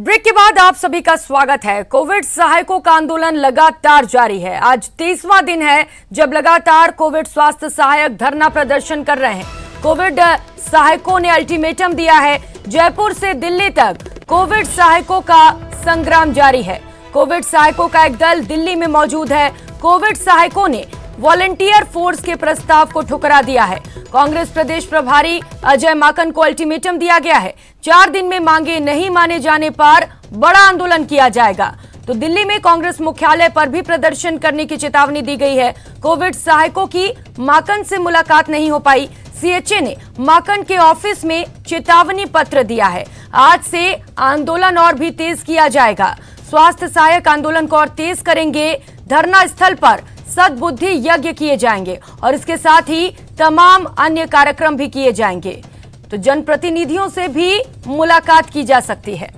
Break के बाद आप सभी का स्वागत है। कोविड सहायकों का आंदोलन लगातार जारी है। आज 30वां दिन है जब लगातार कोविड स्वास्थ्य सहायक धरना प्रदर्शन कर रहे हैं। कोविड सहायकों ने अल्टीमेटम दिया है। जयपुर से दिल्ली तक कोविड सहायकों का संग्राम जारी है। कोविड सहायकों का एक दल दिल्ली में मौजूद है। कोविड सहायकों ने वॉलंटियर फोर्स के प्रस्ताव को ठुकरा दिया है। कांग्रेस प्रदेश प्रभारी अजय माकन को अल्टीमेटम दिया गया है। 4 दिन में मांगे नहीं माने जाने पर बड़ा आंदोलन किया जाएगा। तो दिल्ली में कांग्रेस मुख्यालय पर भी प्रदर्शन करने की चेतावनी दी गई है। कोविड सहायकों की माकन से मुलाकात नहीं हो पाई। सीएचए ने माकन के ऑफिस में चेतावनी पत्र दिया है। आज से आंदोलन और भी तेज किया जाएगा। स्वास्थ्य सहायक आंदोलन को और तेज करेंगे। धरना स्थल पर सद्बुद्धि यज्ञ किए जाएंगे और इसके साथ ही तमाम अन्य कार्यक्रम भी किए जाएंगे। तो जनप्रतिनिधियों से भी मुलाकात की जा सकती है।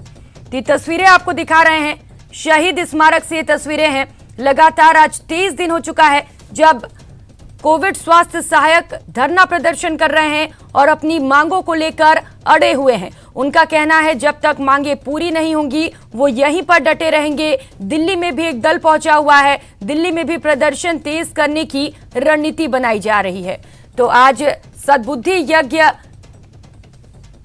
ये तस्वीरें आपको दिखा रहे हैं। शहीद स्मारक से ये तस्वीरें हैं। लगातार आज 30 दिन हो चुका है जब कोविड स्वास्थ्य सहायक धरना प्रदर्शन कर रहे हैं और अपनी मांगों को लेकर अड़े हुए हैं। उनका कहना है जब तक मांगे पूरी नहीं होंगी वो यहीं पर डटे रहेंगे। दिल्ली में भी एक दल पहुंचा हुआ है। दिल्ली में भी प्रदर्शन तेज करने की रणनीति बनाई जा रही है। तो आज सद्बुद्धि यज्ञ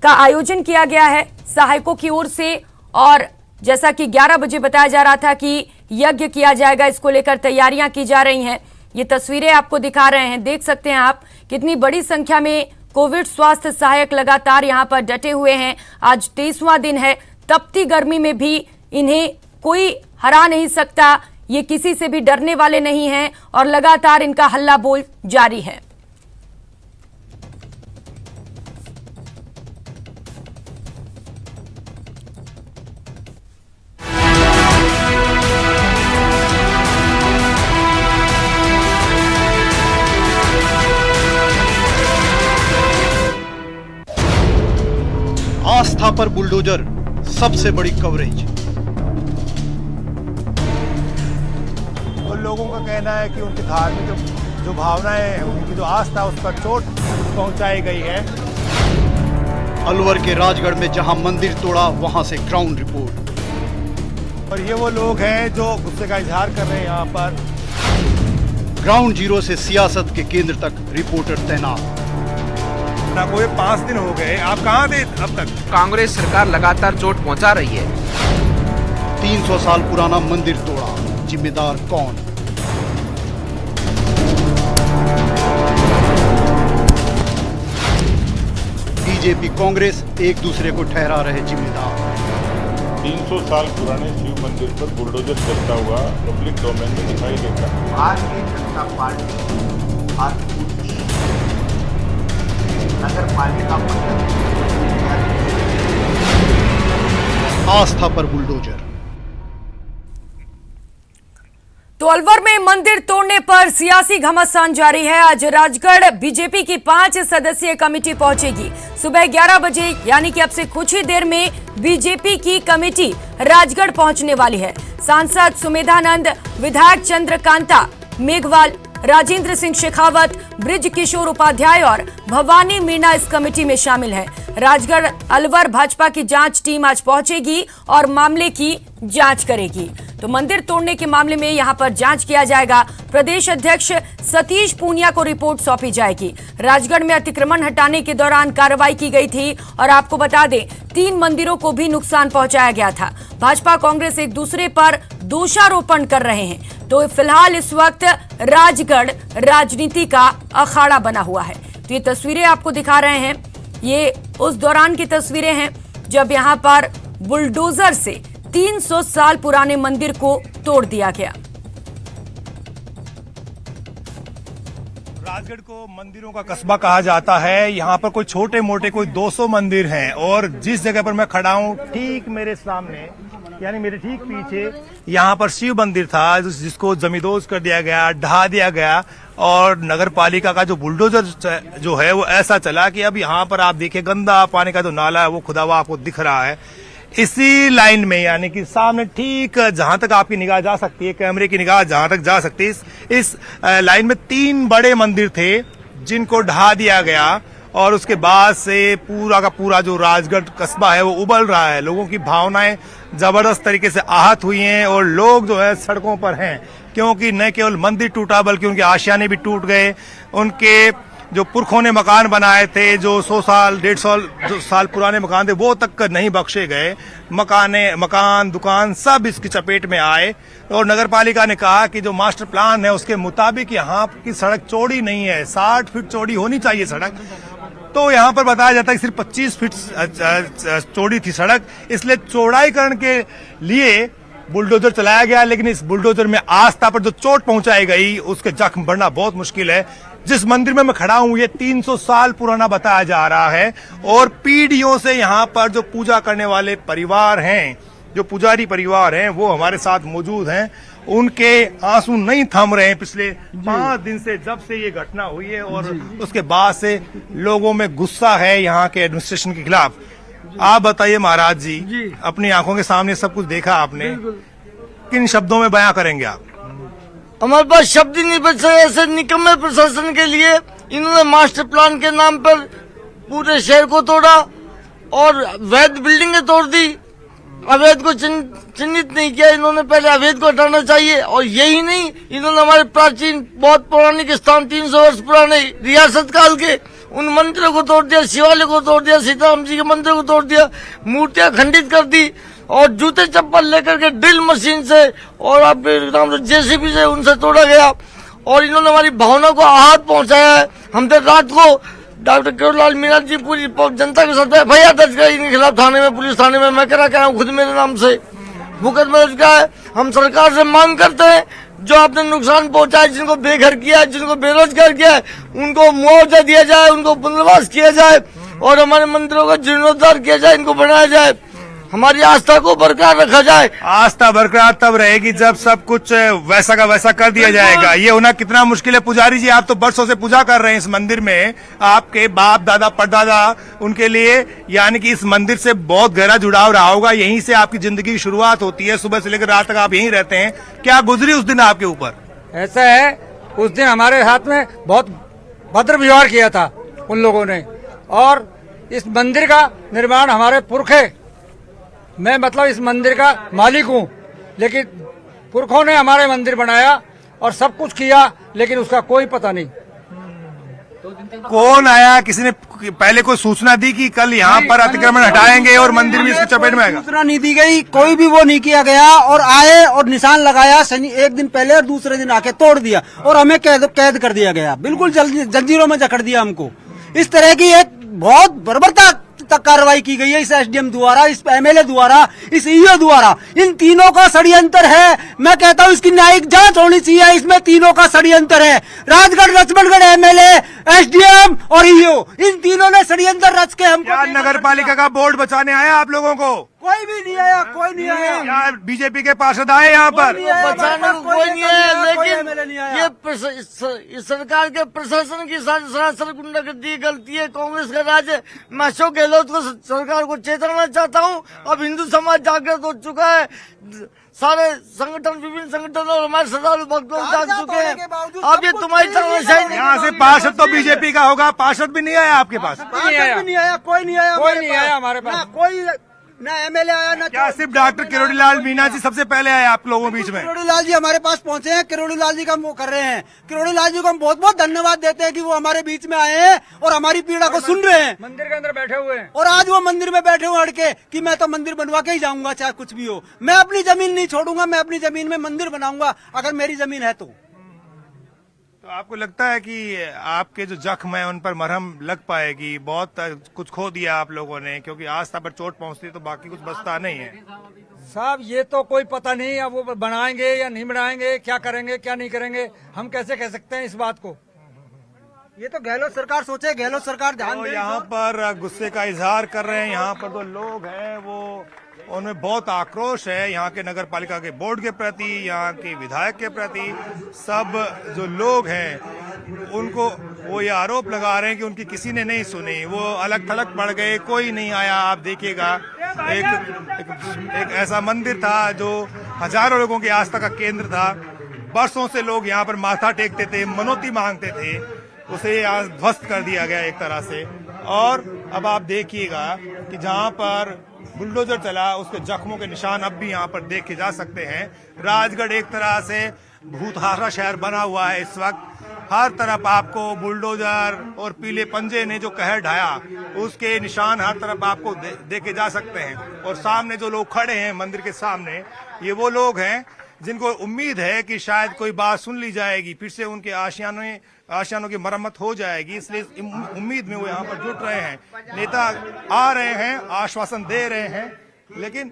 का आयोजन किया गया है सहायकों की ओर से और जैसा कि 11 बजे बताया जा रहा था कि यज्ञ किया जाएगा, इसको लेकर तैयारियां की जा रही हैं। ये तस्वीरें आपको दिखा रहे हैं। देख सकते हैं आप कितनी बड़ी संख्या में कोविड स्वास्थ्य सहायक लगातार यहां पर डटे हुए हैं। आज 30वां दिन है। तपती गर्मी में भी इन्हें कोई हरा नहीं सकता। ये किसी से भी डरने वाले नहीं हैं और लगातार इनका हल्ला बोल जारी है। आस्था पर बुलडोजर, सबसे बड़ी कवरेज। और लोगों का कहना है कि उनकी धार्मिक जो भावनाएं हैं, उनकी जो आस्था, उस पर चोट पहुंचाई गई है। अलवर के राजगढ़ में जहां मंदिर तोड़ा, वहां से ग्राउंड रिपोर्ट। और ये वो लोग हैं जो गुस्से का इजहार कर रहे हैं। यहाँ पर ग्राउंड जीरो से सियासत के केंद्र तक रिपोर्टर तैनात। ना कोई 5 दिन हो गए, आप कहाँ थे अब तक? कांग्रेस सरकार लगातार चोट पहुंचा रही है। 300 साल पुराना मंदिर तोड़ा, जिम्मेदार कौन? बीजेपी कांग्रेस एक दूसरे को ठहरा रहे जिम्मेदार। 300 साल पुराने शिव मंदिर पर बुलडोजर चलता हुआ पब्लिक डोमेन में दिखाई देता है। भारतीय जनता पार्टी आज नगर पालिका आस्था पर बुलडोजर। तो अलवर में मंदिर तोड़ने पर सियासी घमासान जारी है। आज राजगढ़ बीजेपी की 5 सदस्यीय कमेटी पहुंचेगी। सुबह 11 बजे यानी कि अब से कुछ ही देर में बीजेपी की कमेटी राजगढ़ पहुंचने वाली है। सांसद सुमेधानंद, विधायक चंद्रकांता मेघवाल, राजेंद्र सिंह शेखावत, ब्रिज किशोर उपाध्याय और भवानी मीणा इस कमेटी में शामिल है। राजगढ़ अलवर भाजपा की जांच टीम आज पहुंचेगी और मामले की जांच करेगी। तो मंदिर तोड़ने के मामले में यहां पर जांच किया जाएगा। प्रदेश अध्यक्ष सतीश पूनिया को रिपोर्ट सौंपी जाएगी। राजगढ़ में अतिक्रमण हटाने के दौरान कार्रवाई की गई थी और आपको बता दें 3 मंदिरों को भी नुकसान पहुंचाया गया था। भाजपा कांग्रेस एक दूसरे पर दोषारोपण कर रहे हैं। तो फिलहाल इस वक्त राजगढ़ राजनीति का अखाड़ा बना हुआ है। तो ये तस्वीरें आपको दिखा रहे हैं। ये उस दौरान की तस्वीरें हैं जब यहां पर बुलडोजर से 300 साल पुराने मंदिर को तोड़ दिया गया। राजगढ़ को मंदिरों का कस्बा कहा जाता है। यहाँ पर कोई छोटे मोटे कोई 200 मंदिर हैं और जिस जगह पर मैं खड़ा हूँ ठीक मेरे सामने यानी मेरे ठीक पीछे यहाँ पर शिव मंदिर था जिसको जमींदोज कर दिया गया, ढहा दिया गया और नगर पालिका का जो बुलडोजर जो है वो ऐसा चला कि अब यहाँ पर आप देखिए गंदा पानी का जो नाला है वो खुदा हुआ आपको दिख रहा है। इसी लाइन में यानी कि सामने ठीक जहां तक आपकी निगाह जा सकती है, कैमरे की निगाह जहां तक जा सकती है, इस लाइन में 3 बड़े मंदिर थे जिनको ढहा दिया गया और उसके बाद से पूरा का पूरा जो राजगढ़ कस्बा है वो उबल रहा है। लोगों की भावनाएं जबरदस्त तरीके से आहत हुई हैं और लोग जो है सड़कों पर हैं, क्योंकि न केवल मंदिर टूटा बल्कि उनके आशियाने भी टूट गए। उनके जो पुरखों ने मकान बनाए थे, जो 100 साल 150 साल पुराने मकान थे, वो तक नहीं बख्शे गए। मकान दुकान सब इसकी चपेट में आए और नगर पालिका ने कहा कि जो मास्टर प्लान है उसके मुताबिक यहाँ की सड़क चौड़ी नहीं है, 60 फीट चौड़ी होनी चाहिए सड़क। तो यहाँ पर बताया जाता है कि सिर्फ 25 फीट चौड़ी थी सड़क, इसलिए चौड़ाईकरण के लिए बुलडोजर चलाया गया। लेकिन इस बुलडोजर में आस्था पर जो चोट पहुंचाई गई उसके जख्म बढ़ना बहुत मुश्किल है। जिस मंदिर में मैं खड़ा हूं ये 300 साल पुराना बताया जा रहा है और पीढ़ियों से यहाँ पर जो पूजा करने वाले परिवार हैं, जो पुजारी परिवार हैं, वो हमारे साथ मौजूद हैं। उनके आंसू नहीं थम रहे हैं पिछले 5 दिन से, जब से ये घटना हुई है। और उसके बाद से लोगों में गुस्सा है यहाँ के एडमिनिस्ट्रेशन के खिलाफ। आप बताइए महाराज जी, अपनी आंखों के सामने सब कुछ देखा आपने, किन शब्दों में बयां करेंगे आप? हमारे पास शब्द ही नहीं बचे ऐसे निकम्मे प्रशासन के लिए। इन्होंने मास्टर प्लान के नाम पर पूरे शहर को तोड़ा और वैध बिल्डिंगें तोड़ दी। अवैध को चिन्हित नहीं किया इन्होंने, पहले अवैध को हटाना चाहिए। और यही नहीं, इन्होंने हमारे प्राचीन बहुत पौराणिक स्थान 300 वर्ष पुराने रियासत काल के उन मंदिरों को तोड़ दिया, शिवालय को तोड़ दिया, सीताराम जी के मंदिर को तोड़ दिया, मूर्तियां खंडित कर दी और जूते चप्पल लेकर के ड्रिल मशीन से और आपके नाम से जेसीबी से उनसे तोड़ा गया। और इन्होंने हमारी भावना को आहत पहुंचाया है। हम देर रात को डॉक्टर किरोड़ीलाल मीणा जी पूरी जनता के साथ एफआईआर दर्ज कराई इनके खिलाफ थाने में, पुलिस थाने में। मैं करा के आया हूँ खुद मेरे नाम से मुकदमा दर्ज किया है। हम सरकार से मांग करते हैं जो आपने नुकसान पहुंचाया, जिनको बेघर किया है, जिनको बेरोजगार किया है, उनको मुआवजा दिया जाए, उनको पुनर्वास किया जाए और हमारे मंदिरों का जीर्णोद्धार किया जाए, इनको बनाया जाए, हमारी आस्था को बरकरार रखा जाए। आस्था बरकरार तब रहेगी जब सब कुछ वैसा का वैसा कर दिया जाएगा। ये होना कितना मुश्किल है। पुजारी जी, आप तो बरसों से पूजा कर रहे हैं इस मंदिर में, आपके बाप दादा परदादा, उनके लिए यानी कि इस मंदिर से बहुत गहरा जुड़ाव रहा होगा। यहीं से आपकी जिंदगी की शुरुआत होती है, सुबह से लेकर रात तक आप यहीं रहते हैं। क्या गुजरी उस दिन आपके ऊपर? ऐसा है, उस दिन हमारे हाथ में बहुत भद्र व्यवहार किया था उन लोगों ने। और इस मंदिर का निर्माण हमारे पुरखे, मैं मतलब इस मंदिर का मालिक हूँ, लेकिन पुरखों ने हमारे मंदिर बनाया और सब कुछ किया, लेकिन उसका कोई पता नहीं। कौन आया? किसी ने पहले कोई सूचना दी कि कल यहाँ पर अतिक्रमण हटाएंगे और मंदिर भी इसकी चपेट में आएगा? सूचना नहीं दी गई, कोई भी वो नहीं किया गया। और आए और निशान लगाया शनि एक दिन पहले और दूसरे दिन आके तोड़ दिया और हमें कैद कर दिया गया, बिल्कुल जंजीरों में जकड़ दिया हमको। इस तरह की एक बहुत बर्बरता तक कार्रवाई की गई है इस एसडीएम द्वारा, इस एमएलए द्वारा, इस ईओ द्वारा। इन तीनों का षड्यंत्र है। मैं कहता हूं इसकी न्यायिक जांच होनी चाहिए। इसमें तीनों का षड्यंत्र है। राजगढ़ लक्ष्मणगढ़ एमएलए, एसडीएम और ईओ, इन तीनों ने षड्यंत्र रच के हमको। क्या नगर पालिका का बोर्ड बचाने आया आप लोगों को? कोई भी नहीं आया, कोई नहीं आया। क्या बीजेपी के पार्षद आए यहाँ पर? बचाने को कोई नहीं है, लेकिन ये सरकार के प्रशासन की सरासर गुंडागर्दी की गलती है, कांग्रेस का राज है। मैं अशोक गहलोत को सरकार को चेताना चाहता हूँ। अब हिंदू समाज जागृत हो चुका है, सारे संगठन, विभिन्न संगठन और हमारे श्रद्धालु भक्त लोग जाग चुके हैं। अब ये तुम्हारी तानाशाही। यहाँ से पार्षद तो बीजेपी का होगा, पार्षद भी नहीं आया आपके पास? कोई नहीं आया, कोई नहीं आया हमारे पास, कोई ना एमएलए आया ना। क्या सिर्फ डॉक्टर किरोड़ीलाल मीणा जी सबसे पहले आए आप लोगों के बीच में? किरोड़ीलाल जी हमारे पास पहुंचे हैं, किरोड़ीलाल जी का वो कर रहे हैं। किरोड़ीलाल जी को हम बहुत बहुत धन्यवाद देते हैं कि वो हमारे बीच में आए हैं और हमारी पीड़ा को सुन रहे हैं। मंदिर के अंदर बैठे हुए हैं और आज वो मंदिर में बैठे हुए अड़के कि मैं तो मंदिर बनवा के ही जाऊंगा, चाहे कुछ भी हो। मैं अपनी जमीन नहीं छोड़ूंगा, मैं अपनी जमीन में मंदिर बनाऊंगा अगर मेरी जमीन है तो आपको लगता है कि आपके जो जख्म है उन पर मरहम लग पाएगी? बहुत कुछ खो दिया आप लोगों ने, क्योंकि आस्था पर चोट पहुंचती तो बाकी कुछ बचता नहीं है। साहब ये तो कोई पता नहीं, अब वो बनाएंगे या नहीं बनाएंगे, क्या करेंगे क्या नहीं करेंगे, हम कैसे कह सकते हैं इस बात को? ये तो गहलोत सरकार सोचे, गहलोत सरकार ध्यान दे। यहाँ पर गुस्से का इजहार कर रहे हैं। यहाँ पर जो लोग हैं वो, उनमें बहुत आक्रोश है यहाँ के नगर पालिका के बोर्ड के प्रति, यहाँ के विधायक के प्रति। सब जो लोग हैं उनको वो ये आरोप लगा रहे हैं कि उनकी किसी ने नहीं सुनी, वो अलग थलग पड़ गए, कोई नहीं आया। आप देखिएगा, एक ऐसा मंदिर था जो हजारों लोगों की आस्था का केंद्र था। बरसों से लोग यहाँ पर माथा टेकते थे, मनौती मांगते थे, उसे आज ध्वस्त कर दिया गया एक तरह से। और अब आप देखिएगा कि जहां पर बुलडोजर चला उसके जख्मों के निशान अब भी यहां पर देखे जा सकते हैं। राजगढ़ एक तरह से भूतहारा शहर बना हुआ है इस वक्त। हर तरफ आपको बुलडोजर और पीले पंजे ने जो कहर ढाया उसके निशान हर तरफ आपको देखे जा सकते हैं। और सामने जो लोग खड़े हैं मंदिर के सामने, ये वो लोग हैं जिनको उम्मीद है कि शायद कोई बात सुन ली जाएगी, फिर से उनके आशियानों की मरम्मत हो जाएगी, इसलिए उम्मीद में वो यहाँ पर जुट रहे हैं। नेता आ रहे हैं, आश्वासन दे रहे हैं, लेकिन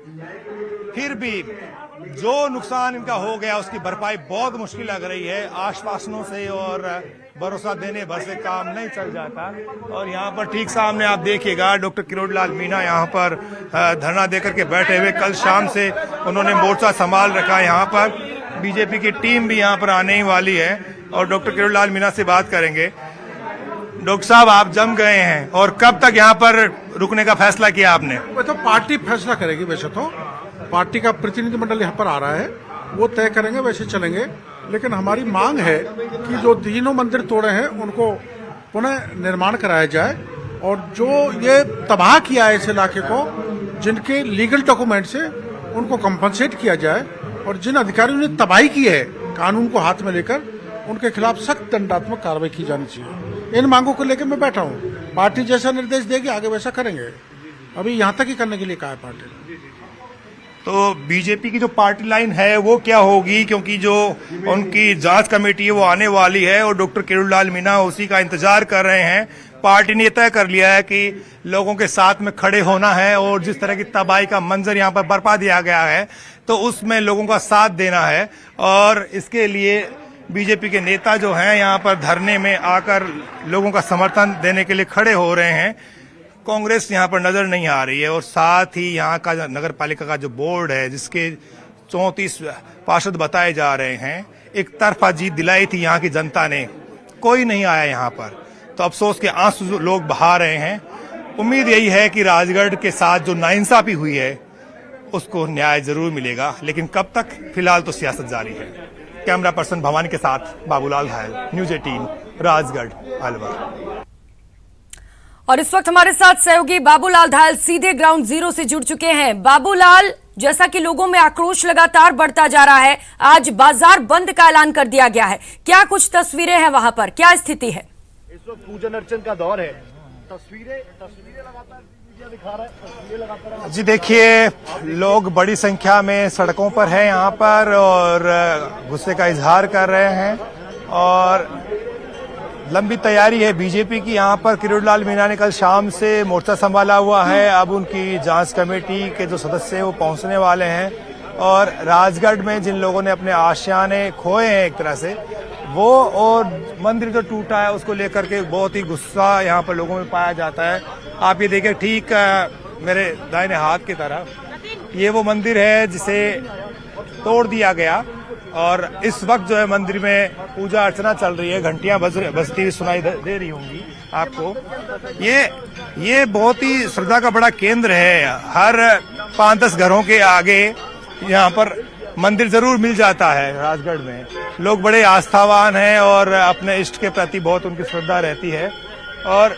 फिर भी जो नुकसान इनका हो गया उसकी भरपाई बहुत मुश्किल लग रही है। आश्वासनों से और भरोसा देने भर से काम नहीं चल जाता। और यहाँ पर ठीक सामने आप देखिएगा डॉक्टर किरोड़ीलाल मीणा यहाँ पर धरना देकर के बैठे हुए। कल शाम से उन्होंने मोर्चा संभाल रखा है। यहाँ पर बीजेपी की टीम भी यहाँ पर आने ही वाली है और डॉक्टर किरोड़ीलाल मीणा से बात करेंगे। डॉक्टर साहब, आप जम गए हैं और कब तक यहाँ पर रुकने का फैसला किया आपने? तो पार्टी फैसला करेगी। वैसे तो पार्टी का प्रतिनिधिमंडल यहाँ पर आ रहा है, वो तय करेंगे, वैसे चलेंगे। लेकिन हमारी मांग है कि जो तीनों मंदिर तोड़े हैं उनको पुनः निर्माण कराया जाए और जो ये तबाह किया है इस इलाके को, जिनके लीगल डॉक्यूमेंट से उनको कंपनसेट किया जाए और जिन अधिकारियों ने तबाही की है कानून को हाथ में लेकर, उनके खिलाफ सख्त दंडात्मक कार्रवाई की जानी चाहिए। इन मांगों को लेकर मैं बैठा हूँ। पार्टी जैसा निर्देश देगी आगे वैसा करेंगे। अभी यहाँ तक ही करने के लिए कहा है पार्टी ने। तो बीजेपी की जो पार्टी लाइन है वो क्या होगी, क्योंकि जो उनकी जांच कमेटी है वो आने वाली है और डॉक्टर किरोड़ीलाल मीणा उसी का इंतजार कर रहे हैं। पार्टी ने तय कर लिया है कि लोगों के साथ में खड़े होना है और जिस तरह की तबाही का मंजर यहाँ पर बरपा दिया गया है तो उसमें लोगों का साथ देना है। और इसके लिए बीजेपी के नेता जो हैं यहाँ पर धरने में आकर लोगों का समर्थन देने के लिए खड़े हो रहे हैं। कांग्रेस यहाँ पर नजर नहीं आ रही है और साथ ही यहाँ का नगर पालिका का जो बोर्ड है जिसके 34 पार्षद बताए जा रहे हैं, एक तरफा जीत दिलाई थी यहाँ की जनता ने, कोई नहीं आया यहाँ पर। तो अफसोस के आंसू लोग बहा रहे हैं। उम्मीद यही है कि राजगढ़ के साथ जो नाइंसाफी हुई है उसको न्याय जरूर मिलेगा, लेकिन कब तक, फिलहाल तो सियासत जारी है। कैमरा पर्सन भवानी के साथ बाबूलाल घायल, न्यूज 18 राजगढ़ अलवर। और इस वक्त हमारे साथ सहयोगी बाबूलाल घायल सीधे ग्राउंड जीरो से जुड़ चुके हैं। बाबूलाल, जैसा कि लोगों में आक्रोश लगातार बढ़ता जा रहा है, आज बाजार बंद का ऐलान कर दिया गया है, क्या कुछ तस्वीरें हैं वहां पर, क्या स्थिति है? इस वक्त पूजन अर्चन का दौर है। तस्वीरें लगातार दिखा रहा है, तस्वीरें लगातार। जी देखिए, लोग बड़ी संख्या में सड़कों पर हैं यहाँ पर और गुस्से का इजहार कर रहे हैं और लंबी तैयारी है बीजेपी की। यहाँ पर किरोड़ीलाल मीणा ने कल शाम से मोर्चा संभाला हुआ है। अब उनकी जांच कमेटी के जो सदस्य हैं वो पहुंचने वाले हैं और राजगढ़ में जिन लोगों ने अपने आशियाने खोए हैं एक तरह से, वो और मंदिर जो टूटा है उसको लेकर के बहुत ही गुस्सा यहाँ पर लोगों में पाया जाता है। आप ये देखिए, ठीक मेरे दाहिने हाथ की तरफ ये वो मंदिर है जिसे तोड़ दिया गया और इस वक्त जो है मंदिर में पूजा अर्चना चल रही है, घंटियां बजती हुई सुनाई दे रही होंगी आपको। ये बहुत ही श्रद्धा का बड़ा केंद्र है। हर 5-10 घरों के आगे यहाँ पर मंदिर जरूर मिल जाता है। राजगढ़ में लोग बड़े आस्थावान हैं और अपने इष्ट के प्रति बहुत उनकी श्रद्धा रहती है। और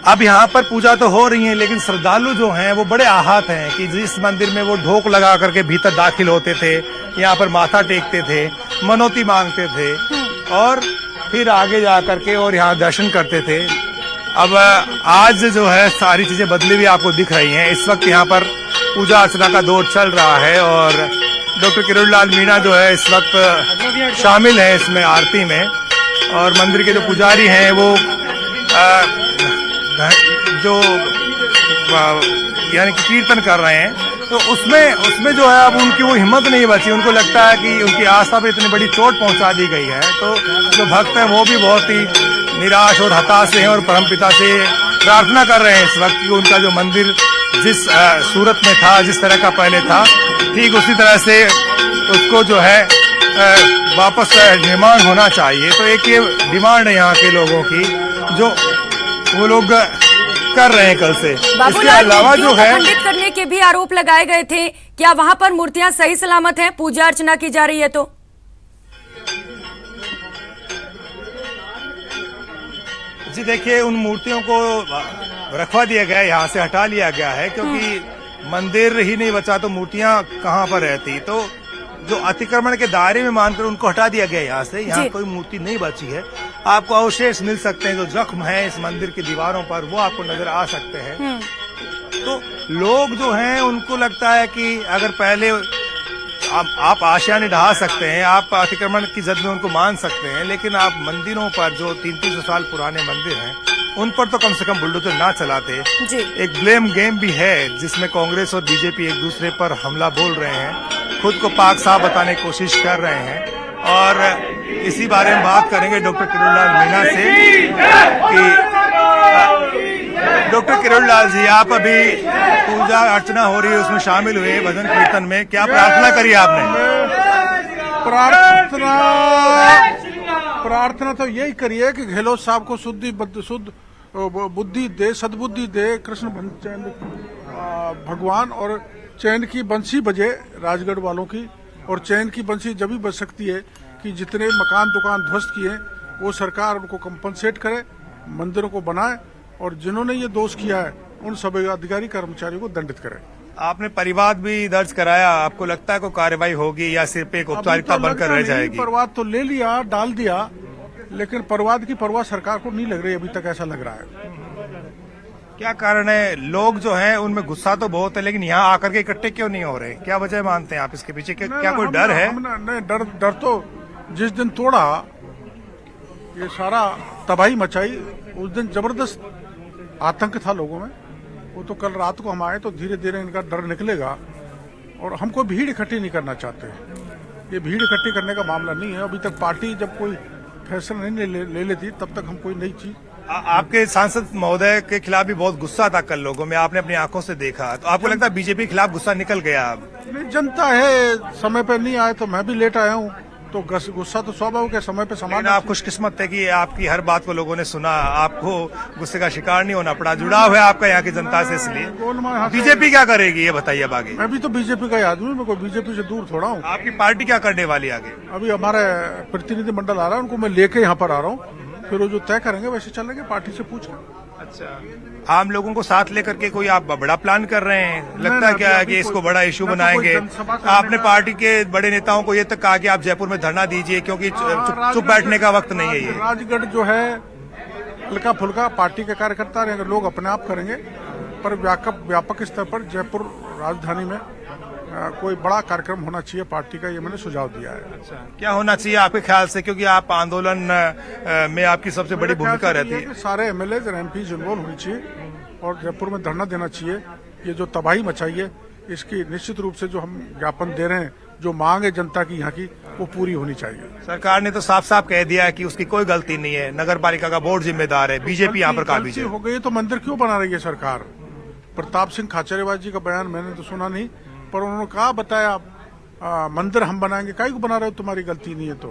अब यहाँ पर पूजा तो हो रही है, लेकिन श्रद्धालु जो हैं वो बड़े आहत हैं कि जिस मंदिर में वो ढोक लगा करके भीतर दाखिल होते थे, यहाँ पर माथा टेकते थे, मनौती मांगते थे और फिर आगे जा करके और यहाँ दर्शन करते थे। अब आज जो है सारी चीजें बदली हुई आपको दिख रही हैं। इस वक्त यहाँ पर पूजा अर्चना का दौर चल रहा है और डॉक्टर किरोड़ीलाल मीणा जो है इस वक्त शामिल है इसमें आरती में और मंदिर के जो पुजारी हैं वो जो यानी कि कीर्तन कर रहे हैं, तो उसमें जो है अब उनकी वो हिम्मत नहीं बची। उनको लगता है कि उनकी आस्था पे इतनी बड़ी चोट पहुंचा दी गई है, तो जो भक्त हैं वो भी बहुत ही निराश और हताश हैं और परमपिता से प्रार्थना कर रहे हैं इस वक्त कि उनका जो मंदिर जिस सूरत में था, जिस तरह का पहले था, ठीक उसी तरह से उसको जो है वापस निर्माण होना चाहिए। तो एक ये डिमांड है यहाँ के लोगों की जो वो लोग कर रहे हैं कल से। इसके अलावा जो है खंडित करने के भी आरोप लगाए गए थे, क्या वहां पर मूर्तियां सही सलामत हैं, पूजा अर्चना की जा रही है? तो जी देखिए, उन मूर्तियों को रखवा दिया गया है, यहाँ से हटा लिया गया है, क्योंकि मंदिर ही नहीं बचा तो मूर्तियां कहाँ पर रहती। तो जो अतिक्रमण के दायरे में मानकर उनको हटा दिया गया यहाँ से। यहाँ कोई मूर्ति नहीं बची है। आपको अवशेष मिल सकते हैं, जो जख्म है इस मंदिर की दीवारों पर वो आपको नजर आ सकते हैं। तो लोग जो हैं उनको लगता है कि अगर पहले आप आशियाने ढहा सकते हैं, आप अतिक्रमण की जद में उनको मान सकते हैं, लेकिन आप मंदिरों पर जो 300 साल पुराने मंदिर हैं उन पर तो कम से कम बुलडोजर ना चलाते। जी। एक ब्लेम गेम भी है जिसमें कांग्रेस और बीजेपी एक दूसरे पर हमला बोल रहे हैं, खुद को पाक साफ बताने की कोशिश कर रहे हैं। और इसी बारे में बात करेंगे डॉक्टर किरोड़ीलाल मीणा से कि डॉक्टर किरोड़ीलाल जी, आप अभी पूजा अर्चना हो रही है उसमें शामिल हुए भजन कीर्तन में, क्या प्रार्थना करी आपने? प्रार्थना तो यही करी है कि गहलोत साहब को शुद्ध बुद्धि दे, सद्बुद्धि दे, कृष्ण भगवान, और चैन की बंसी बजे राजगढ़ वालों की। और चैन की बंसी जब भी बज सकती है कि जितने मकान दुकान ध्वस्त किए वो सरकार उनको कंपनसेट करे, मंदिरों को बनाए, और जिन्होंने ये दोष किया है उन सभी अधिकारी कर्मचारियों को दंडित करे। आपने परिवाद भी दर्ज कराया, आपको लगता है कोई कार्रवाई होगी या सिर्फ एक औपचारिकता बनकर रह जाएगी? परिवाद तो ले लिया, डाल दिया, लेकिन परिवाद की परवाह सरकार को नहीं लग रही अभी तक, ऐसा लग रहा है। क्या कारण है? लोग जो हैं उनमें गुस्सा तो बहुत है, लेकिन यहाँ आकर के इकट्ठे क्यों नहीं हो रहे? क्या वजह मानते हैं आप इसके पीछे? क्या कोई डर है? नहीं, डर तो जिस दिन तोड़ा, ये सारा तबाही मचाई, उस दिन जबरदस्त आतंक था लोगों में। वो तो कल रात को हम आए तो धीरे धीरे इनका डर निकलेगा, और हम कोई भीड़ इकट्ठी नहीं करना चाहते। ये भीड़ इकट्ठी करने का मामला नहीं है। अभी तक पार्टी जब कोई फैसला नहीं ले लेती तब तक हम कोई नई चीज। आपके सांसद महोदय के खिलाफ भी बहुत गुस्सा था कल लोगों में, आपने अपनी आंखों से देखा, तो आपको लगता है बीजेपी के खिलाफ गुस्सा निकल गया अब? नहीं, जनता है, समय पे नहीं आए तो मैं भी लेट आया हूँ, तो गुस्सा तो स्वाभाविक है, समय पे समान। आप खुशकिस्मत थे कि आपकी हर बात को लोगों ने सुना, आपको गुस्से का शिकार नहीं होना पड़ा, जुड़ाव है आपका यहाँ की जनता से, इसलिए। बीजेपी क्या करेगी ये बताइए अब आगे? मैं भी तो बीजेपी का ही आदमी, मैं कोई बीजेपी से दूर थोड़ा हूँ। आपकी पार्टी क्या करने वाली आगे? अभी हमारे प्रतिनिधि मंडल आ रहा है, उनको मैं लेके यहाँ पर आ रहा हूँ, फिर वो जो तय करेंगे वैसे चलेंगे, पार्टी से पूछ कर। अच्छा, आम लोगों को साथ लेकर के कोई आप बड़ा प्लान कर रहे हैं? लगता है क्या कि इसको बड़ा इशू बनाएंगे? आपने पार्टी के बड़े नेताओं को ये तक कहा कि आप जयपुर में धरना दीजिए, क्योंकि चुप बैठने का वक्त नहीं है ये। राजगढ़ जो है हल्का फुल्का पार्टी के कार्यकर्ता रहेंगे, लोग अपने आप करेंगे, पर व्यापक स्तर पर जयपुर राजधानी में कोई बड़ा कार्यक्रम होना चाहिए पार्टी का, ये मैंने सुझाव दिया है। अच्छा, क्या होना चाहिए आपके ख्याल से, क्योंकि आप आंदोलन में आपकी सबसे बड़ी भूमिका रहती है? सारे एमएलए और एमपी इन्वॉल्व होनी चाहिए, और जयपुर में धरना देना चाहिए। ये जो तबाही मचाई है, इसकी निश्चित रूप से जो हम ज्ञापन दे रहे हैं, जो मांग है जनता की यहाँ की, वो पूरी होनी चाहिए। सरकार ने तो साफ साफ कह दिया है कि उसकी कोई गलती नहीं है, नगर पालिका का बोर्ड जिम्मेदार है, बीजेपी यहाँ पर काबिज है। हो गई तो मंदिर क्यों बना रही है सरकार? प्रताप सिंह खाचरियावास जी का बयान मैंने तो सुना नहीं, पर उन्होंने कहा, बताया मंदिर हम बनाएंगे, काहे को बना रहे हो, तुम्हारी गलती नहीं है तो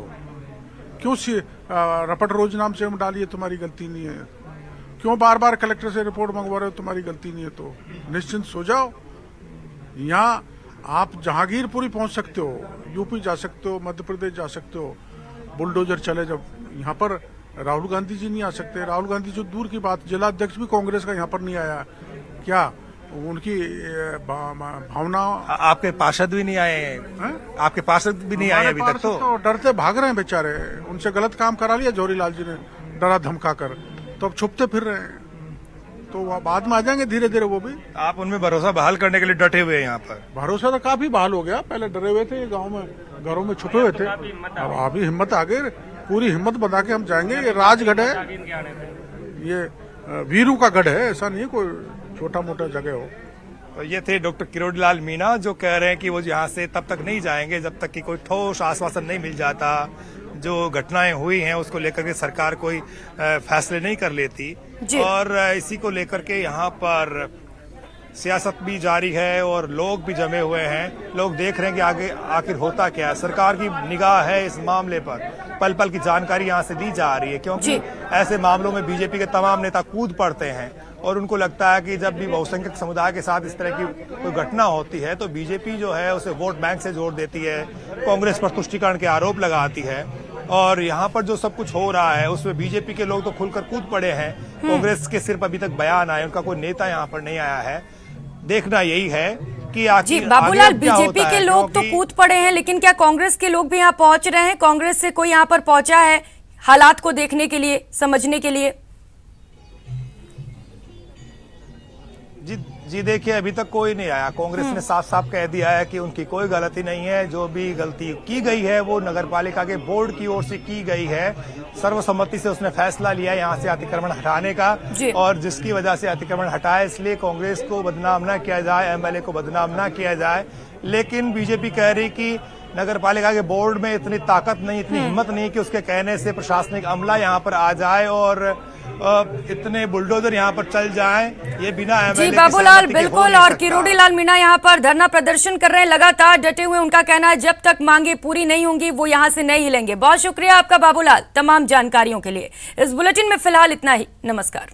क्यों रपट रोज नाम से हम डालिए, तुम्हारी गलती नहीं है क्यों बार बार कलेक्टर से रिपोर्ट मंगवा रहे हो, तुम्हारी गलती नहीं है तो निश्चिंत सो जाओ। यहाँ आप जहांगीरपुरी पहुंच सकते हो, यूपी जा सकते हो, मध्य प्रदेश जा सकते हो, बुलडोजर चले। जब यहाँ पर राहुल गांधी जी नहीं आ सकते, राहुल गांधी जो दूर की बात, जिला अध्यक्ष भी कांग्रेस का यहाँ पर नहीं आया, क्या उनकी भावना? आपके पार्षद भी नहीं आए हैं? आपके पार्षद भी नहीं आए अभी तक? तो डरते भाग रहे हैं बेचारे, उनसे गलत काम करा लिया जोरीलाल जी ने डरा धमका कर, तो अब छुपते फिर रहे हैं, तो बाद में आ जाएंगे धीरे धीरे वो भी। आप उनमें भरोसा बहाल करने के लिए डटे हुए हैं यहाँ पर? भरोसा तो काफी बहाल हो गया, पहले डरे हुए थे, गाँव में घरों में छुपे हुए थे, अब अभी हिम्मत आ गई, पूरी हिम्मत बना के हम जाएंगे। ये राजगढ़ है, ये वीरू का गढ़ है, ऐसा नहीं है कोई छोटा मोटा जगह हो। तो ये थे डॉक्टर किरोड़ीलाल मीणा, जो कह रहे हैं कि वो यहाँ से तब तक नहीं जाएंगे जब तक कि कोई ठोस आश्वासन नहीं मिल जाता, जो घटनाएं हुई हैं उसको लेकर के सरकार कोई फैसले नहीं कर लेती, और इसी को लेकर के यहाँ पर सियासत भी जारी है और लोग भी जमे हुए हैं। लोग देख रहे हैं कि आगे आखिर होता क्या है। सरकार की निगाह है इस मामले पर, पल पल की जानकारी यहाँ से दी जा रही है, क्योंकि ऐसे मामलों में बीजेपी के तमाम नेता कूद पड़ते हैं, और उनको लगता है कि जब भी बहुसंख्यक समुदाय के साथ इस तरह की कोई घटना होती है तो बीजेपी जो है उसे वोट बैंक से जोड़ देती है, कांग्रेस पर तुष्टीकरण के आरोप लगाती है, और यहाँ पर जो सब कुछ हो रहा है उसमें बीजेपी के लोग तो खुलकर कूद पड़े हैं। कांग्रेस के सिर्फ अभी तक बयान आए, उनका कोई नेता यहाँ पर नहीं आया है। देखना यही है कि जी आखिर बाबूलाल, आगे क्या बीजेपी होता के है, लोग तो क्योंकि कूद पड़े हैं, लेकिन क्या कांग्रेस के लोग भी यहाँ पहुंच रहे हैं? कांग्रेस से कोई यहाँ पर पहुंचा है हालात को देखने के लिए, समझने के लिए? जी देखिए, अभी तक कोई नहीं आया। कांग्रेस ने साफ साफ कह दिया है कि उनकी कोई गलती नहीं है। जो भी गलती की गई है वो नगरपालिका के बोर्ड की ओर से की गई है। सर्वसम्मति से उसने फैसला लिया यहाँ से अतिक्रमण हटाने का, और जिसकी वजह से अतिक्रमण हटाया, इसलिए कांग्रेस को बदनाम न किया जाए, एमएलए को बदनाम न किया जाए। लेकिन बीजेपी कह रही कि नगरपालिका के बोर्ड में इतनी ताकत नहीं, इतनी हिम्मत नहीं कि उसके कहने से प्रशासनिक अमला यहाँ पर आ जाए और इतने बुलडोजर यहाँ पर चल जाएं। ये बिना एमएलए जी बाबूलाल, बिल्कुल। और किरोड़ी लाल मीणा यहाँ पर धरना प्रदर्शन कर रहे हैं, लगातार डटे हुए। उनका कहना है जब तक मांगे पूरी नहीं होंगी वो यहाँ से नहीं हिलेंगे। बहुत शुक्रिया आपका बाबूलाल तमाम जानकारियों के लिए। इस बुलेटिन में फिलहाल इतना ही। नमस्कार।